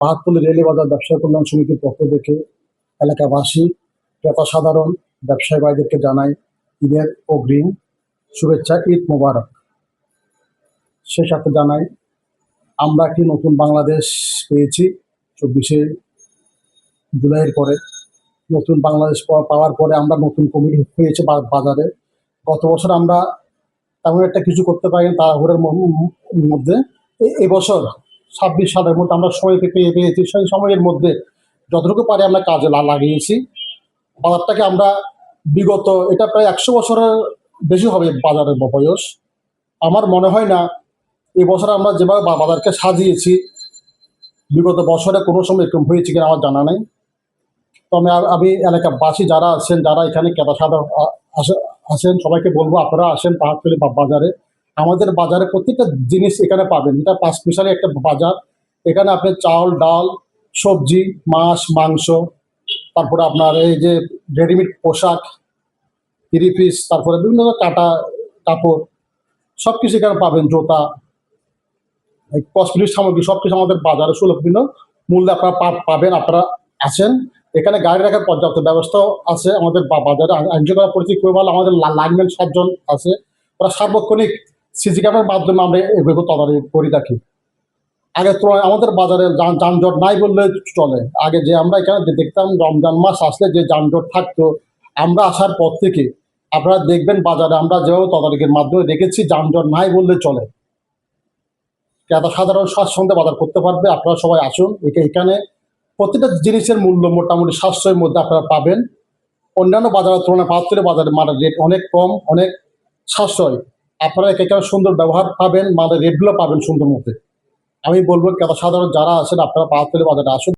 Pahartali rally বাজার ব্যবসায়ী কল্যাণ সমিতির পক্ষ থেকে এলাকাবাসী, ক্রেতা সাধারণ, ব্যবসায়ী ভাইদেরকে জানাই ঈদের অগ্রিম শুভেচ্ছা, ঈদ মোবারক। সেই সাথে জানাই আমরা একটি নতুন বাংলাদেশ পেয়েছি 24শে জুলাইয়ের পরে। নতুন বাংলাদেশ পাওয়ার পরে আমরা নতুন কমিটি হয়েছে বাজারে। গত বছর আমরা তেমন একটা কিছু করতে পারিনি তাড়াহুড়োর মধ্যে। এবছর 26 সালের মধ্যে আমরা সময় পেয়েছি, সেই সময়ের মধ্যে যতটুকু পারি আমরা কাজে লাগিয়েছি। বাজারটাকে আমরা বিগত এটা প্রায় 100 বছরের বেশি হবে বাজারের বয়স। আমার মনে হয় না এবছর আমরা যেভাবে বাজারকে সাজিয়েছি বিগত বছরে কোনো সময় এরকম হয়েছে কিনা আমার জানা নেই। তবে আমি এলাকাবাসী যারা আছেন, যারা এখানে ক্রেতা সাধারণ আছেন, সবাইকে বলবো আপনারা আসেন পাহাড়তলী বাজারে। আমাদের বাজারে প্রত্যেকটা জিনিস এখানে পাবেন। এটা 5 স্পেশালি একটা বাজার। এখানে আপনি চাল, ডাল, সবজি, মাছ, মাংস, তারপরে আপনার এই যে রেডিমেড পোশাক, 3 পিস, তারপরে বিভিন্ন কাটা কাপড়, সব কিছু এখানে পাবেন। জুতা, কসমেটিক সামগ্রী সবকিছু আমাদের বাজারে সুলভ মূল্যে আপনারা পাবেন। আপনারা আসেন, এখানে গাড়ি রাখার পর্যাপ্ত ব্যবস্থাও আছে আমাদের বাজারে। আইনশৃঙ্খলা পরিস্থিতি খুবই ভালো। আমাদের লাইনম্যান 7 জন আছে। ওরা সার্বক্ষণিক সিসি ক্যামেরার মাধ্যমে আমরা এগুলো তদারকি করে থাকি। আগের তুলনায় আমাদের বাজারে যানজট নাই বললে চলে। আগে যে আমরা এখানে দেখতাম রমজান মাস আসলে যে যানজট থাকতো, আমরা আসার পর থেকে আপনারা দেখবেন বাজারে আমরা যেভাবে তদারকির মাধ্যমে রেখেছি, যানজট নাই বললে চলে। ক্রেতা সাধারণ স্বাচ্ছন্দ্যে বাজার করতে পারবে। আপনারা সবাই আসুন। এখানে প্রত্যেকটা জিনিসের মূল্য মোটামুটি সাশ্রয়ের মধ্যে আপনারা পাবেন। অন্যান্য বাজারের তুলনায় পাহাড়তলী বাজারের মালের রেট অনেক কম, অনেক সাশ্রয়। আপনারা এখানে সুন্দর ব্যবহার পাবেন, মালের রেটগুলো পাবেন সুন্দর মতো। আমি বলবো ক্রেতা সাধারণ যারা আছেন আপনারা পাহাড়তলী বাজারে আসুন।